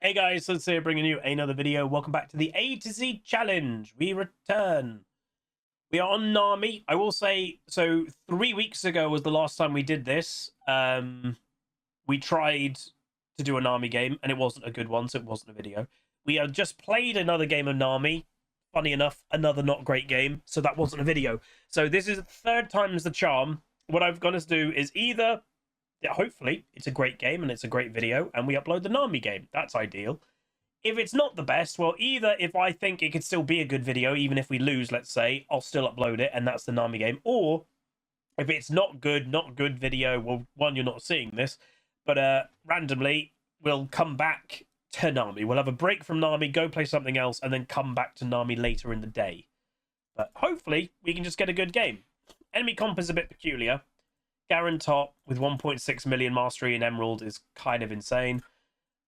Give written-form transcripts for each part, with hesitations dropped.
Hey guys, so here bringing you another video. Welcome back to the A to Z challenge. We return. We are on Nami. I will say, so 3 weeks ago was the last time we did this. We tried to do a Nami game and it wasn't a good one, so it wasn't a video. We have just played another game of Nami. Funny enough, another not great game, so that wasn't a video. So this is third time's the charm. What I've got to do is either hopefully it's a great game and it's a great video and we upload the Nami game. That's ideal. If it's not the best, well, either if I think it could still be a good video, even if we lose, let's say, I'll still upload it and that's the Nami game. Or if it's not good video, well, one, you're not seeing this, but randomly we'll come back to Nami. We'll have a break from Nami, go play something else, and then come back to Nami later in the day. But hopefully we can just get a good game. Enemy comp is a bit peculiar. Garen top with 1.6 million mastery in Emerald is kind of insane.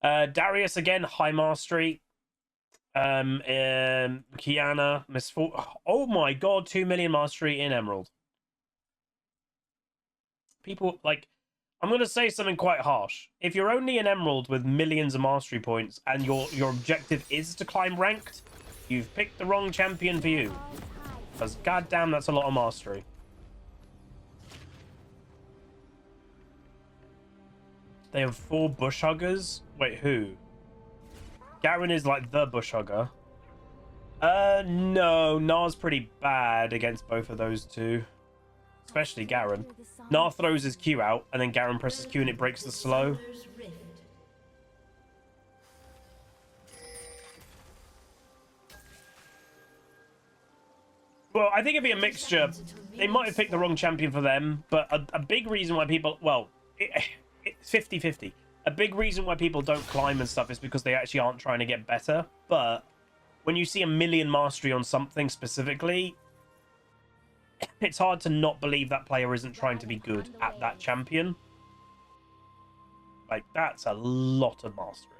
Darius again, high mastery. Kiana, oh my god, 2 million mastery in Emerald. People, like, I'm going to say something quite harsh. If you're only in Emerald with millions of mastery points and your objective is to climb ranked, you've picked the wrong champion for you. Because goddamn, that's a lot of mastery. They have 4 bush huggers. Wait, who? Garen is like the bush hugger. No, Nar's pretty bad against both of those two. Especially Garen. Nar throws his Q out, and then Garen presses Q and it breaks the slow. Well, I think it'd be a mixture. They might have picked the wrong champion for them, but a big reason why people... Well, it's 50-50. A big reason why people don't climb and stuff is because they actually aren't trying to get better. But when you see 1 million mastery on something specifically, it's hard to not believe that player isn't trying to be good at that champion. Like, that's a lot of mastery.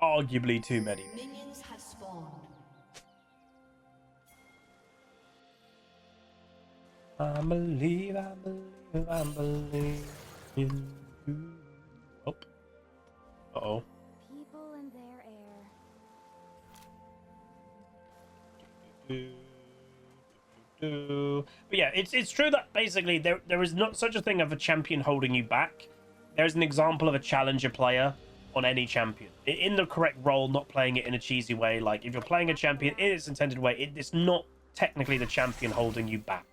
Arguably too many. Minions have spawned. I believe in you. Oh. Uh-oh. People and their air. But yeah, it's true that basically there is not such a thing of a champion holding you back. There's an example of a challenger player on any champion. In the correct role, not playing it in a cheesy way. Like, if you're playing a champion in its intended way, it's not technically the champion holding you back.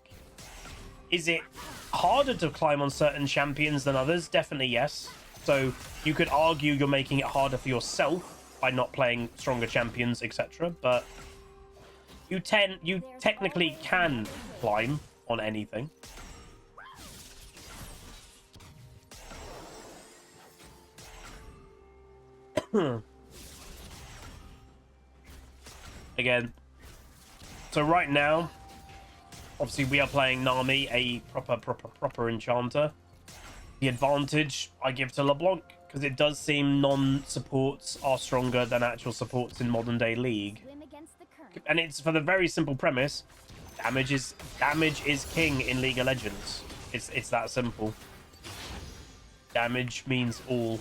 Is it harder to climb on certain champions than others? Definitely yes. So you could argue you're making it harder for yourself by not playing stronger champions, etc. But you technically can climb on anything. Again. So right now, obviously, we are playing Nami, a proper enchanter. The advantage I give to Leblanc, because it does seem non-supports are stronger than actual supports in modern-day League. And it's for the very simple premise, damage is king in League of Legends. It's that simple. Damage means all.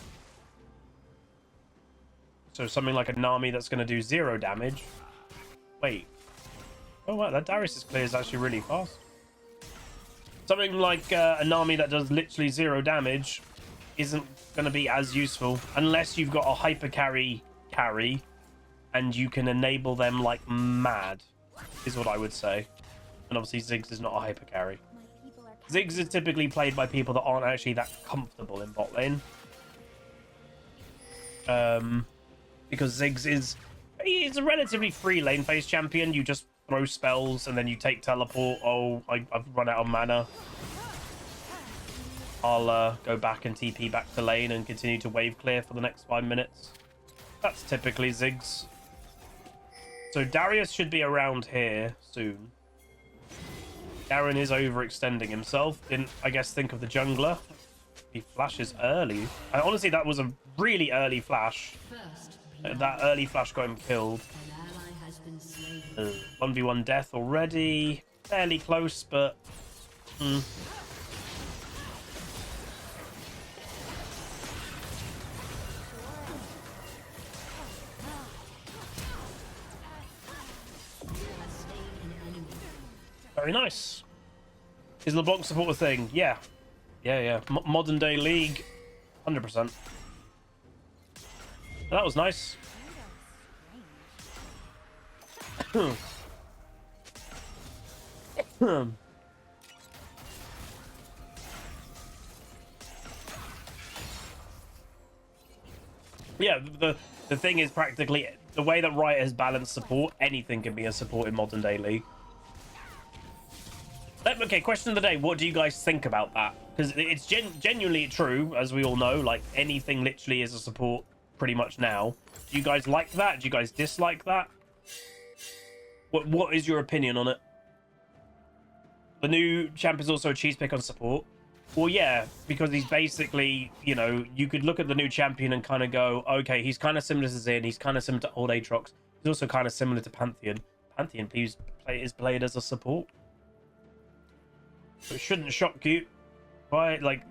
So something like a Nami that's going to do 0 damage. Wait. Oh wow, that Darius' clear is actually really fast. Something like a Nami that does literally 0 damage isn't going to be as useful unless you've got a hyper carry and you can enable them like mad, is what I would say. And obviously Ziggs is not a hyper carry. Ziggs is typically played by people that aren't actually that comfortable in bot lane. Because Ziggs he's a relatively free lane phase champion. You just throw spells and then you take teleport. Oh, I've run out of mana. I'll go back and TP back to lane and continue to wave clear for the next 5 minutes. That's typically Ziggs. So Darius should be around here soon. Garen is overextending himself. Didn't, I guess, think of the jungler. He flashes early. Honestly, that was a really early flash. That early flash got him killed. 1v1 death already. Fairly close, but... Very nice. Is LeBlanc support a thing? Yeah. Yeah. Modern day League. 100%. That was nice. Yeah, the thing is, practically the way that Riot has balanced support, anything can be a support in modern day League. Okay, question of the day: what do you guys think about that? Because it's genuinely true, as we all know. Like, anything literally is a support pretty much now. Do you guys like that? Do you guys dislike that? What is your opinion on it? The new champ is also a cheese pick on support. Well, yeah, because he's basically, you know, you could look at the new champion and kind of go, okay, he's kind of similar to Zin, he's kind of similar to old Aatrox. He's also kind of similar to Pantheon. Pantheon is played as a support. So it shouldn't shock you. Right? Like,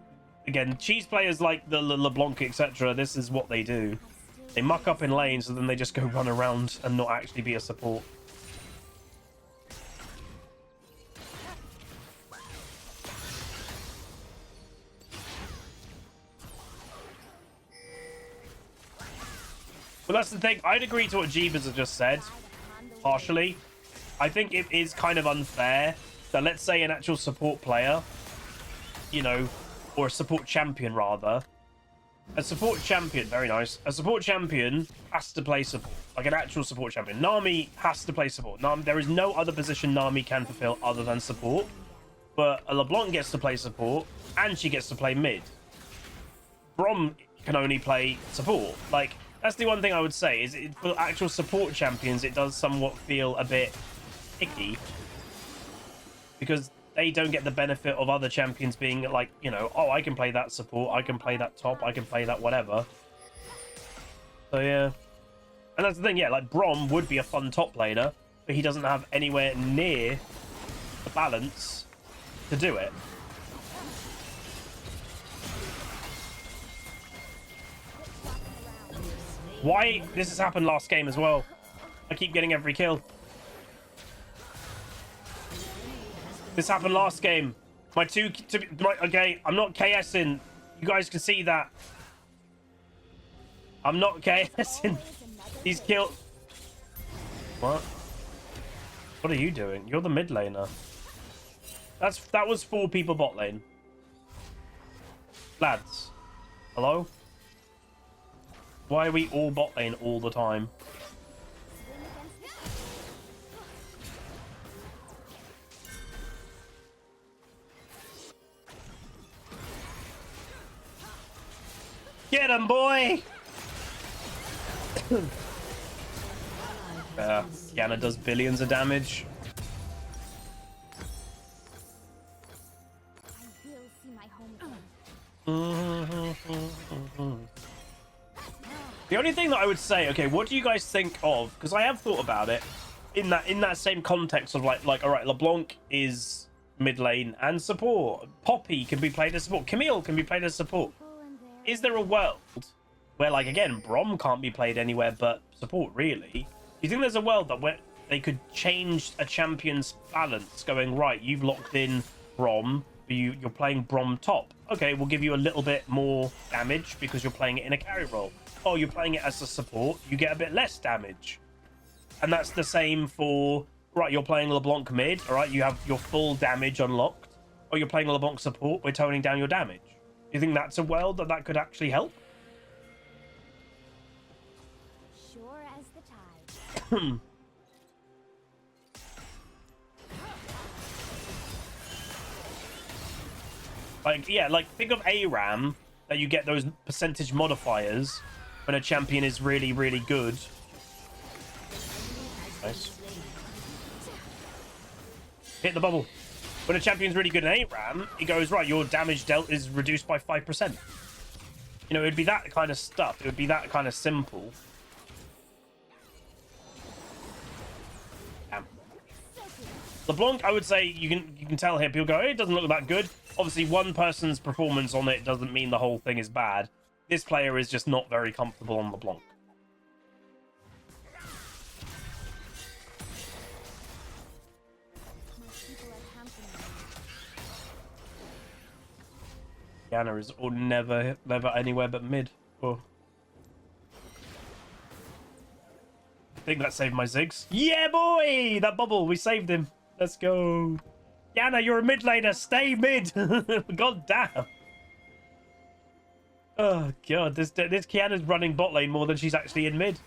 again, cheese players like the LeBlanc, etc., this is what they do. They muck up in lanes, and then they just go run around and not actually be a support. Well, that's the thing. I'd agree to what Jeebus has just said, partially. I think it is kind of unfair that, let's say, an actual support player, you know, or a support champion, rather. A support champion, very nice. A support champion has to play support, like an actual support champion. Nami has to play support. There is no other position Nami can fulfill other than support. But a LeBlanc gets to play support, and she gets to play mid. Braum can only play support. Like, that's the one thing I would say, is for actual support champions, it does somewhat feel a bit icky. Because they don't get the benefit of other champions being like, you know, oh, I can play that support, I can play that top, I can play that whatever. So, yeah. And that's the thing, yeah, like, Braum would be a fun top laner, but he doesn't have anywhere near the balance to do it. Why? This has happened last game as well. I keep getting every kill. This happened last game. Okay, I'm not KSing. You guys can see that. I'm not KSing. He's killed. What? What are you doing? You're the mid laner. That was 4 people bot lane. Lads. Hello? Why are we all bot lane all the time? Get him, boy! Yana does billions of damage. The only thing that I would say, okay, what do you guys think of? Because I have thought about it in that same context of like, all right, LeBlanc is mid lane and support. Poppy can be played as support. Camille can be played as support. Is there a world where, like, again, Braum can't be played anywhere but support? Really? Do you think there's a world that where they could change a champion's balance, going, right, you've locked in Braum, but you're playing Braum top. Okay, we'll give you a little bit more damage because you're playing it in a carry role. Oh, you're playing it as a support, you get a bit less damage. And that's the same for, right, you're playing LeBlanc mid, all right, you have your full damage unlocked. Or you're playing LeBlanc support, we're toning down your damage. Do you think that's a world that could actually help? Sure as the tide. Like, yeah, like, think of ARAM, that you get those percentage modifiers when a champion is really, really good. Nice. Hit the bubble. When a champion's really good in ARAM, he goes, right, your damage dealt is reduced by 5%. You know, it'd be that kind of stuff. It would be that kind of simple. Damn. LeBlanc, I would say, you can tell here, people go, hey, it doesn't look that good. Obviously, one person's performance on it doesn't mean the whole thing is bad. This player is just not very comfortable on LeBlanc. Kiana is all never anywhere but mid. Oh. I think that saved my Ziggs. Yeah, boy! That bubble, we saved him. Let's go. Kiana, you're a mid laner. Stay mid. God damn. Oh, God. This Kiana's running bot lane more than she's actually in mid.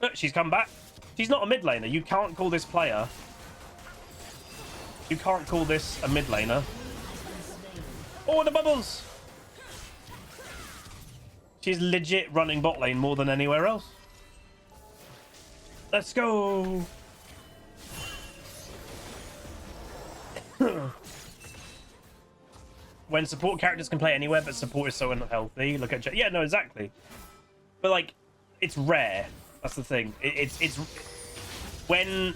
Look, she's come back. She's not a mid laner. You can't call this player. You can't call this a mid laner. Oh, the bubbles! She's legit running bot lane more than anywhere else. Let's go! When support characters can play anywhere, but support is so unhealthy. Look at... Yeah, no, exactly. But, like, it's rare. That's the thing. It's... When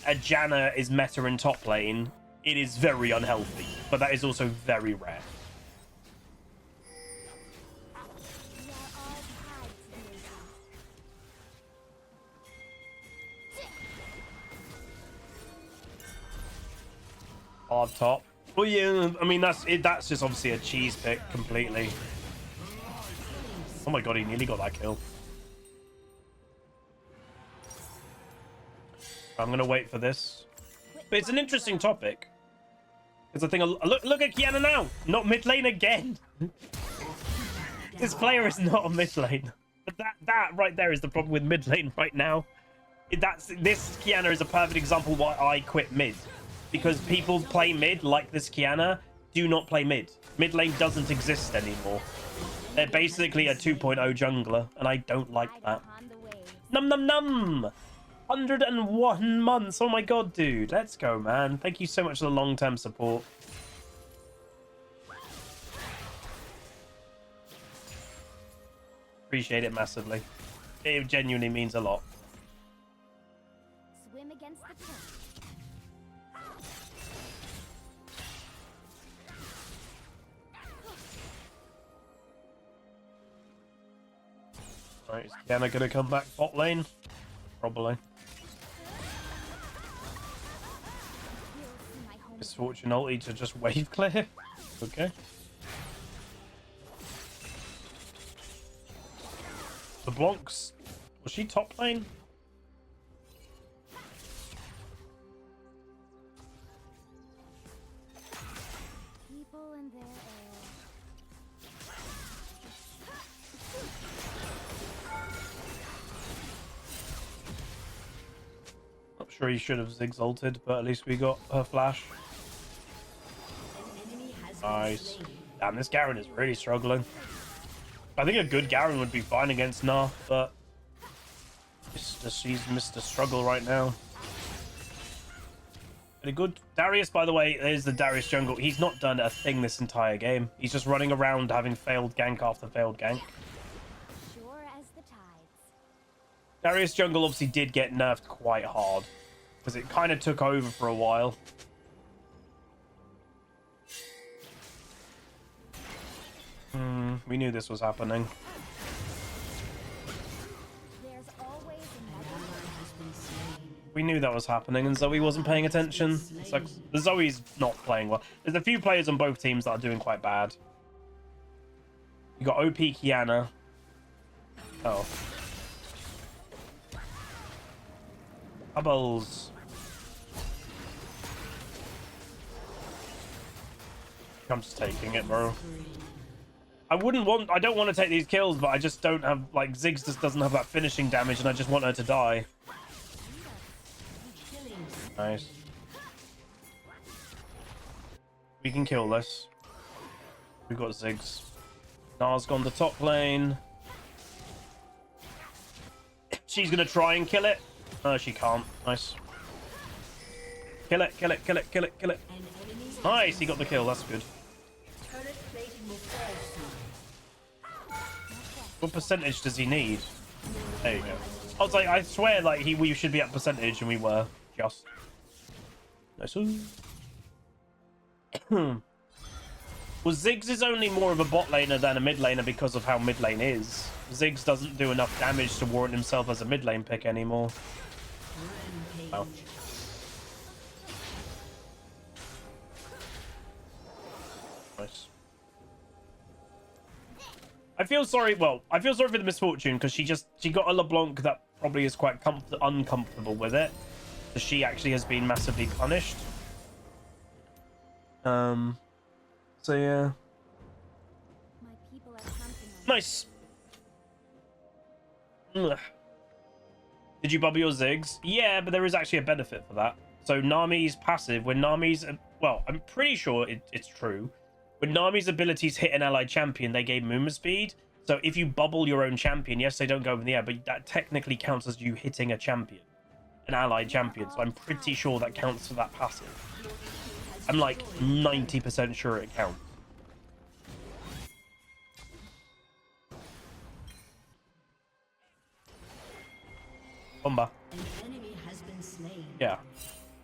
a Janna is meta in top lane, it is very unhealthy. But that is also very rare. Hard top. Well, yeah, I mean, that's just obviously a cheese pick completely. Oh my god, he nearly got that kill. I'm gonna wait for this. But it's an interesting topic. Because I think, look at Kiana now! Not mid lane again! This player is not a mid lane. But that right there is the problem with mid lane right now. This Kiana is a perfect example why I quit mid. Because people play mid like this Kiana do not play mid. Mid lane doesn't exist anymore. They're basically a 2.0 jungler, and I don't like that. Num num num! 101 months. Oh my god, dude. Let's go, man. Thank you so much for the long-term support. Appreciate it massively. It genuinely means a lot. Swim against the current. Alright, is Kiana gonna come back bot lane? Probably. Misfortune ulti to just wave clear. Okay. Leblanc's... Was she top lane? People in their Not sure he should have Ziggs ulted, but at least we got her flash. Nice. Damn, this Garen is really struggling. I think a good Garen would be fine against Nah, but she's missed a struggle right now. Pretty good. Darius, by the way, there's the Darius jungle. He's not done a thing this entire game. He's just running around having failed gank after failed gank. sure as the tides. Darius jungle obviously did get nerfed quite hard because it kind of took over for a while. We knew this was happening. There's always another. We knew that was happening, and Zoe wasn't paying attention. It's like the Zoe's not playing well. There's a few players on both teams that are doing quite bad. You got OP Kiana. Oh. Bubbles. I'm just taking it, bro. I don't want to take these kills, but I just don't have, like, Ziggs just doesn't have that finishing damage, and I just want her to die. Nice. We can kill this. We've got Ziggs. Nah's gone to top lane. She's gonna try and kill it. No, she can't. Nice. Kill it, kill it, kill it, kill it, kill it. Nice, he got the kill. That's good. What percentage does he need? There you go. I was like, I swear, like we should be at percentage, and we were just. Nice. Well, Ziggs is only more of a bot laner than a mid laner because of how mid lane is. Ziggs doesn't do enough damage to warrant himself as a mid lane pick anymore. Oh. Nice. I feel sorry. Well, I feel sorry for the misfortune because she got a LeBlanc that probably is quite uncomfortable with it. So she actually has been massively punished. So yeah. My people are counting on Nice. Ugh. Did you bubble your Ziggs? Yeah, but there is actually a benefit for that. So Nami's passive, when Nami's... Well, I'm pretty sure it's true. When Nami's abilities hit an allied champion, they gain movement speed. So if you bubble your own champion, yes, they don't go in the air, but that technically counts as you hitting a champion. An allied champion. So I'm pretty sure that counts for that passive. I'm like 90% sure it counts. Bomba. Yeah.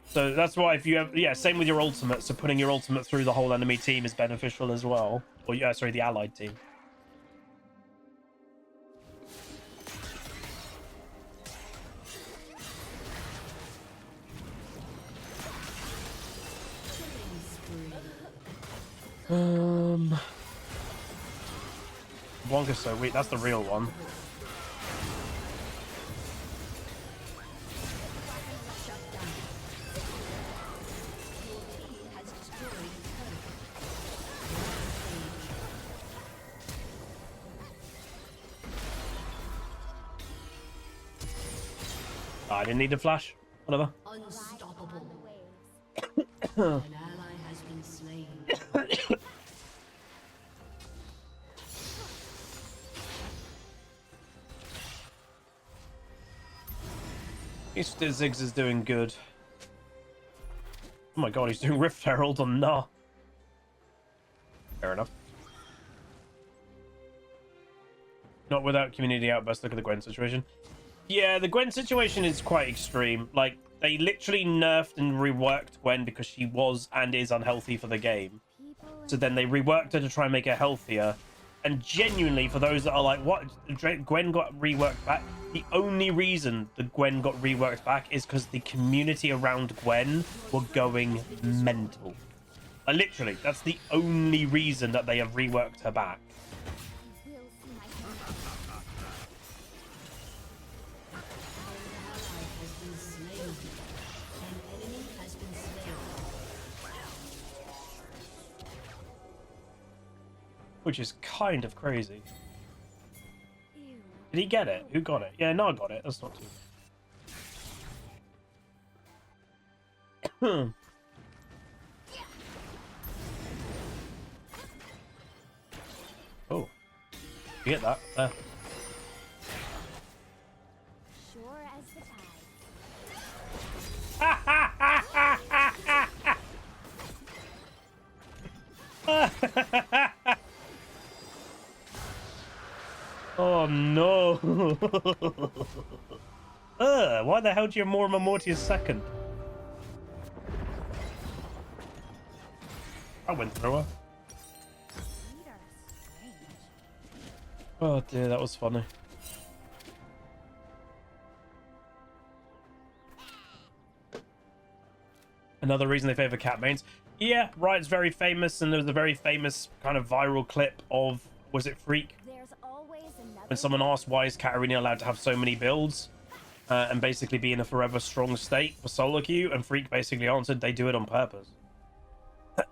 So that's why if you have, yeah, same with your ultimate. So putting your ultimate through the whole enemy team is beneficial as well. Or yeah, sorry, the allied team. Wonka's so weak. That's the real one. I didn't need a flash. Whatever. Unstoppable. the waves. An ally has been slain. Mr. Ziggs is doing good. Oh my god, he's doing Rift Herald on Nah. Fair enough. Not without community outburst. Look at the Gwen situation. Yeah, the Gwen situation is quite extreme. Like, they literally nerfed and reworked Gwen because she was and is unhealthy for the game. So then they reworked her to try and make her healthier. And genuinely, for those that are like, what? Gwen got reworked back? The only reason the Gwen got reworked back is because the community around Gwen were going mental. Literally, that's the only reason that they have reworked her back. You will see my hand. Has been slain. An enemy has been slain. Which is kind of crazy. Ew. Did he get it? Who got it? Yeah, no, I got it. That's not too bad. Oh. You get that? There. Sure as the tides. Oh no. Why the hell do you have more Mortius second? I went through her. Feet are strange. Oh dear, that was funny. Another reason they favor cat mains. Yeah, Riot's very famous, and there was a very famous kind of viral clip of, was it Freak? There's always another. When someone asked why is Katarina allowed to have so many builds and basically be in a forever strong state for solo queue, and Freak basically answered they do it on purpose.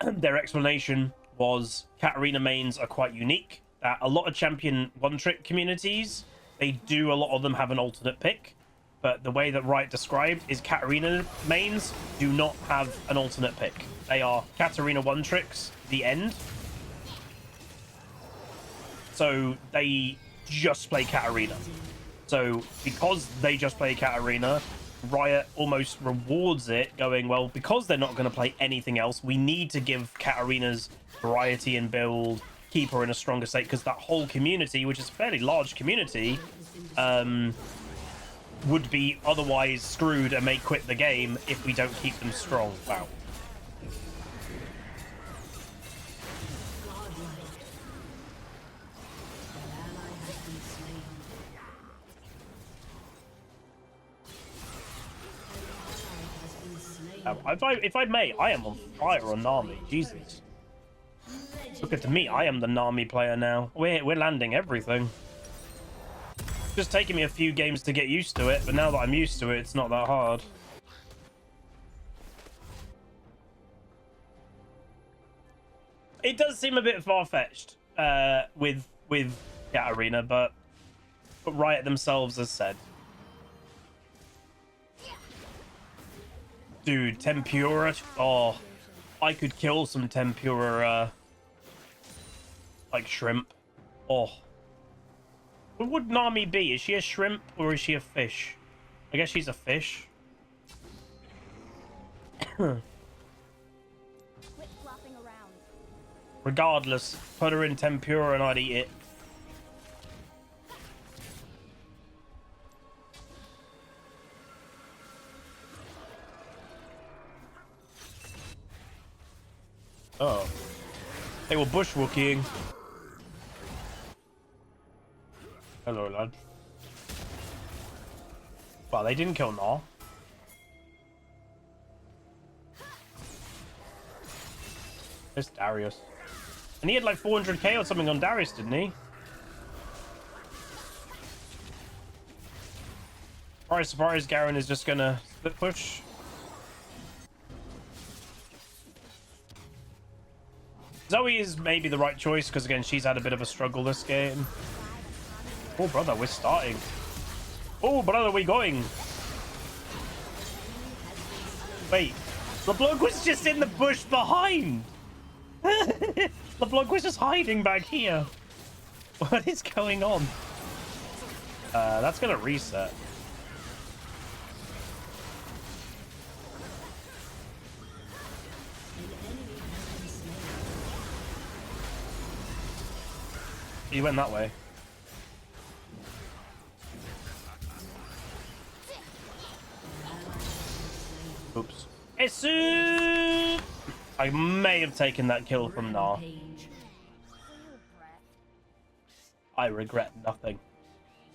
Their explanation was Katarina mains are quite unique, that a lot of champion one-trick communities, they do, a lot of them have an alternate pick, but the way that Riot described is Katarina mains do not have an alternate pick. They are Katarina one-tricks, the end. So they just play Katarina. So because they just play Katarina, Riot almost rewards it, going, well, because they're not going to play anything else, we need to give Katarina's variety in build, keep her in a stronger state, because that whole community, which is a fairly large community, would be otherwise screwed and may quit the game if we don't keep them strong. Wow. If I may, I am on fire on Nami. Jesus. Look at me, I am the Nami player now. We're landing everything. It's just taking me a few games to get used to it, but now that I'm used to it, it's not that hard. It does seem a bit far-fetched with Katarina, but Riot themselves has said. Dude, Tempura. Oh, I could kill some Tempura, like shrimp. Oh. What would Nami be? Is she a shrimp or is she a fish? I guess she's a fish. Quit flopping around. Regardless, put her in tempura and I'd eat it. Oh. They were bushwalking. Hello, lad. Wow, they didn't kill Gnar. There's Darius. And he had like 400k or something on Darius, didn't he? Surprise, Garen is just gonna split push. Zoe is maybe the right choice because again she's had a bit of a struggle this game. Oh brother, we're starting. Oh brother, we're going. Wait, Leblanc was just in the bush behind. Leblanc was just hiding back here. What is going on? That's gonna reset. He went that way. Oops. Esu! I may have taken that kill from Gnar. I regret nothing.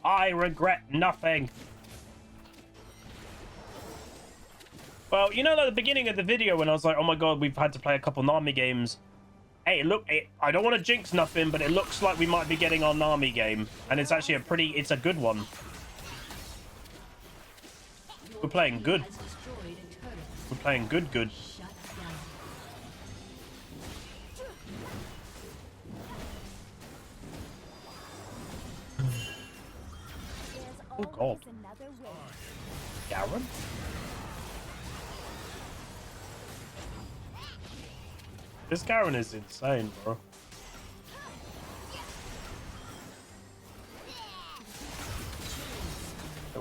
I regret nothing. Well, you know, like the beginning of the video when I was like, oh my god, we've had to play a couple Nami games. Hey, look, I don't want to jinx nothing, but it looks like we might be getting our Nami game. And it's actually it's a good one. We're playing good. We're playing good. Oh god. Garen? This Garen is insane, bro.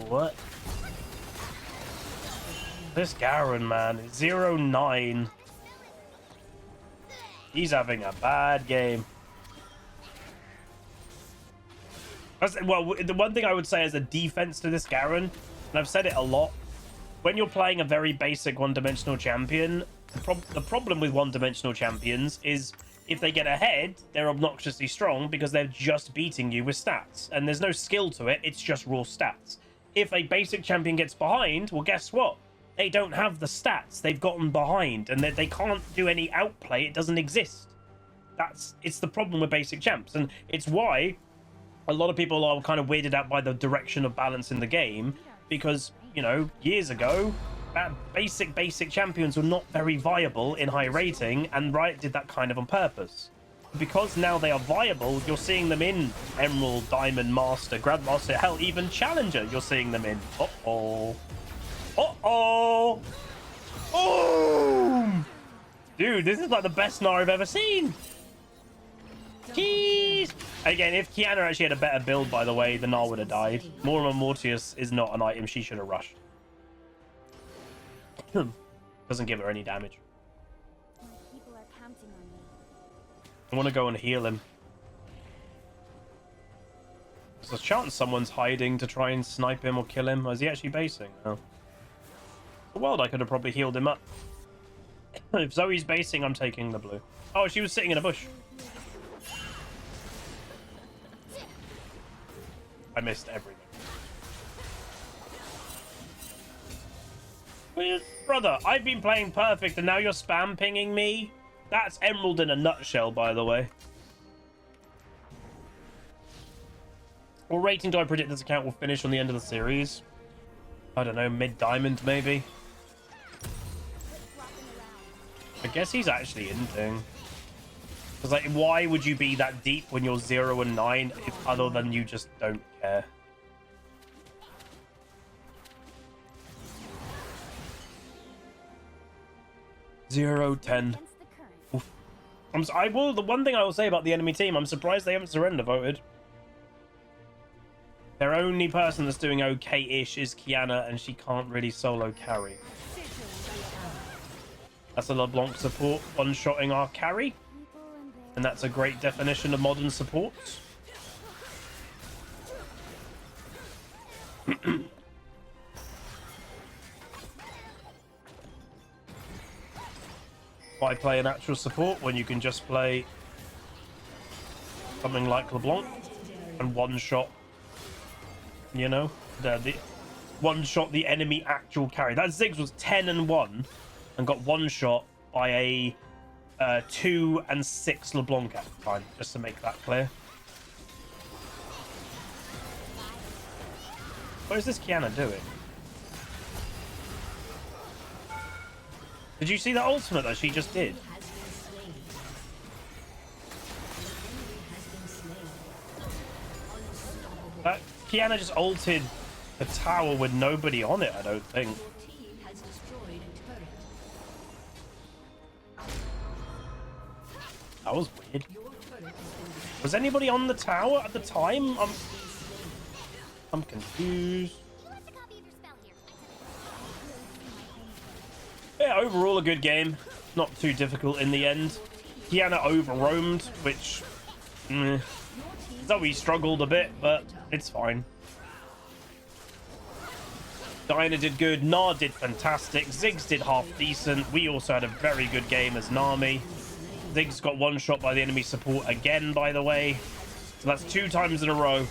What? This Garen, man, 0-9. He's having a bad game. Well, the one thing I would say as a defense to this Garen, and I've said it a lot, when you're playing a very basic one-dimensional champion, the problem with one-dimensional champions is if they get ahead, they're obnoxiously strong because they're just beating you with stats. And there's no skill to it, it's just raw stats. If a basic champion gets behind, well, guess what? They don't have the stats. They've gotten behind, and they can't do any outplay. It doesn't exist. It's the problem with basic champs, and it's why a lot of people are kind of weirded out by the direction of balance in the game, because, you know, years ago, basic champions were not very viable in high rating, and Riot did that kind of on purpose. Because now they are viable, you're seeing them in Emerald, Diamond, Master, Grandmaster, hell, even Challenger, you're seeing them in. Uh-oh. Uh-oh! Boom! Dude, this is like the best Gnar I've ever seen. Jeez! Again, if Kiana actually had a better build, by the way, the Gnar would have died. Mortimer Mortius is not an item she should have rushed. Doesn't give her any damage. People are counting on me. I want to go and heal him. There's a chance someone's hiding to try and snipe him or kill him. Or is he actually basing? Oh. The world, I could have probably healed him up. If Zoe's basing, I'm taking the blue. Oh, she was sitting in a bush. I missed everything. Brother, I've been playing perfect and now you're spam pinging me? That's Emerald in a nutshell, by the way. What rating do I predict this account will finish on the end of the series? I don't know, mid-diamond, maybe? I guess he's actually inting. Because, like, why would you be that deep when you're 0 and 9, if other than you just don't care? Zero, 10. Oof. The one thing I will say about the enemy team, I'm surprised they haven't surrender voted. Their only person that's doing okay-ish is Kiana, and she can't really solo carry. That's a LeBlanc support, one-shotting our carry. And that's a great definition of modern support. Why play an actual support when you can just play something like LeBlanc and one-shot, you know, the one-shot the enemy actual carry. That Ziggs was 10 and 1 and got one-shot by a 2 and 6 LeBlanc at the time, just to make that clear. What is this Kiana doing? Did you see the ultimate that she just did? That Kiana just ulted the tower with nobody on it, I don't think. That was weird. Was anybody on the tower at the time? I'm confused. Yeah, overall a good game. Not too difficult in the end. Kiana over-roamed, which... Zoe struggled a bit, but it's fine. Diana did good. Na did fantastic. Ziggs did half decent. We also had a very good game as Nami. Ziggs got one shot by the enemy support again, by the way. So that's 2 times in a row.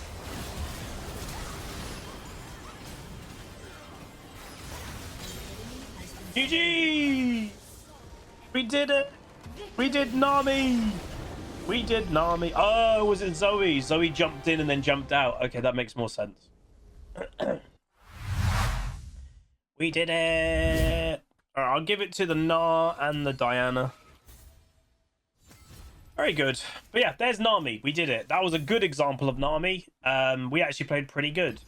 GG! We did it! We did Nami! We did Nami. Oh, was it Zoe? Zoe jumped in and then jumped out. Okay, that makes more sense. We did it! Alright, I'll give it to the Na and the Diana. Very good. But yeah, there's Nami. We did it. That was a good example of Nami. We actually played pretty good.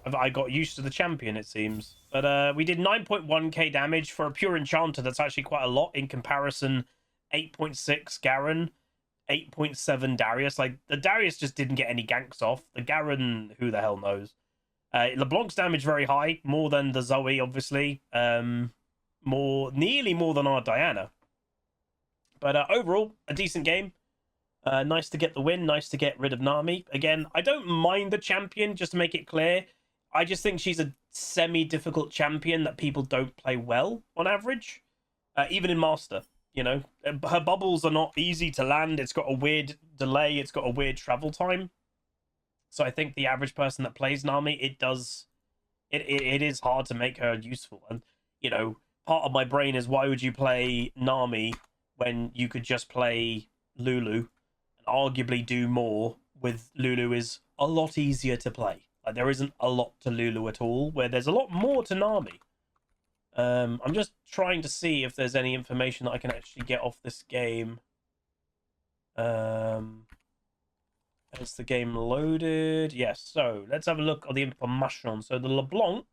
I got used to the champion, it seems. But we did 9.1k damage for a pure enchanter. That's actually quite a lot in comparison. 8.6 Garen, 8.7 Darius. Like, the Darius just didn't get any ganks off. The Garen, who the hell knows? LeBlanc's damage very high, more than the Zoe, obviously. Nearly more than our Diana. But overall, a decent game. Nice to get the win. Nice to get rid of Nami. Again, I don't mind the champion, just to make it clear. I just think she's a semi-difficult champion that people don't play well on average. Even in Master, you know. Her bubbles are not easy to land. It's got a weird delay. It's got a weird travel time. So I think the average person that plays Nami, it is hard to make her useful. And, you know, part of my brain is, why would you play Nami when you could just play Lulu and arguably do more with Lulu is a lot easier to play. Like, there isn't a lot to Lulu at all, where there's a lot more to Nami. I'm just trying to see if there's any information that I can actually get off this game. Is the game loaded? Yes, so let's have a look at the information. So the LeBlanc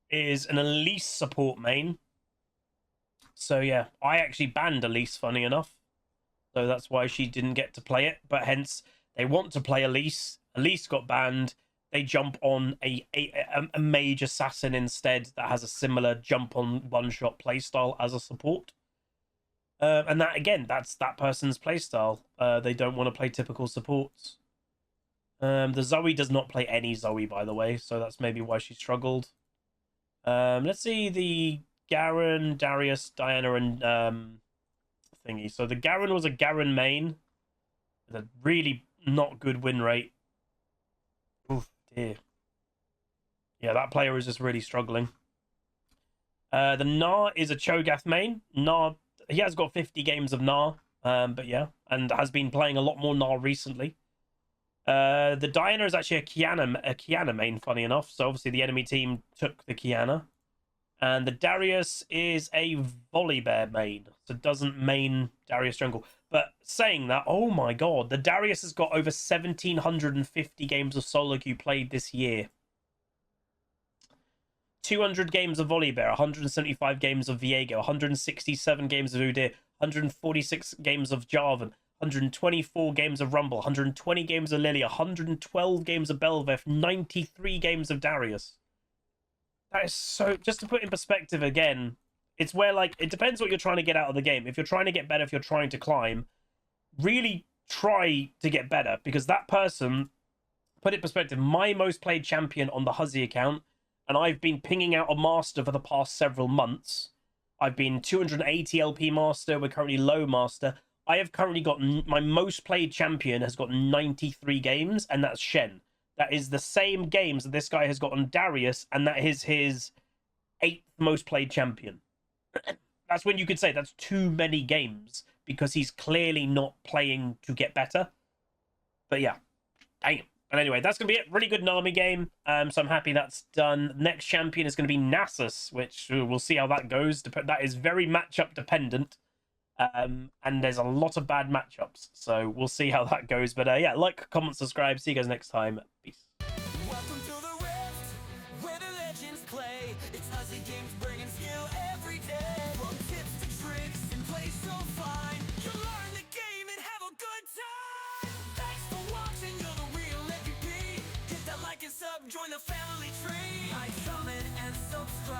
is an Elise support main. So yeah, I actually banned Elise, funny enough. So that's why she didn't get to play it. But hence, they want to play Elise. Elise got banned. They jump on a mage assassin instead that has a similar jump on one-shot playstyle as a support. And that, again, that's that person's playstyle. They don't want to play typical supports. The Zoe does not play any Zoe, by the way. So that's maybe why she struggled. Let's see the Garen, Darius, Diana, and thingy. So the Garen was a Garen main with a really not good win rate. Oof, dear. Yeah, that player is just really struggling. The Na is a Cho'Gath main. Na he has got 50 games of Gnar, but yeah, and has been playing a lot more Gnar recently. The Diana is actually a Kiana main, funny enough. So obviously the enemy team took the Kiana. And the Darius is a Volibear main, so doesn't main Darius jungle. But saying that, oh my god, the Darius has got over 1,750 games of solo queue played this year. 200 games of Volibear, 175 games of Viego, 167 games of Udyr, 146 games of Jarvan, 124 games of Rumble, 120 games of Lilia, 112 games of Belveth, 93 games of Darius. That is so... Just to put in perspective again, it's where, like, it depends what you're trying to get out of the game. If you're trying to get better, if you're trying to climb, really try to get better. Because that person, put it in perspective, my most played champion on the Huzzy account, and I've been pinging out a master for the past several months. I've been 280 LP master. We're currently low master. I have currently got... My most played champion has got 93 games, and that's Shen. That is the same games that this guy has got on Darius, and that is his 8th most played champion. That's when you could say that's too many games, because he's clearly not playing to get better. But yeah, damn. But anyway, that's going to be it. Really good Nami game. So I'm happy that's done. Next champion is going to be Nasus, which we'll see how that goes. That is very matchup dependent. And there's a lot of bad matchups. So we'll see how that goes. But yeah, like, comment, subscribe. See you guys next time. Peace. Welcome to the Rift, where the legends play. It's Huzzy Games bringing skill every day. From tips to tricks and play so fine. You'll learn the game and have a good time. Thanks for watching, you're the real MVP. Hit that like and sub, join the family tree. I summon and subscribe.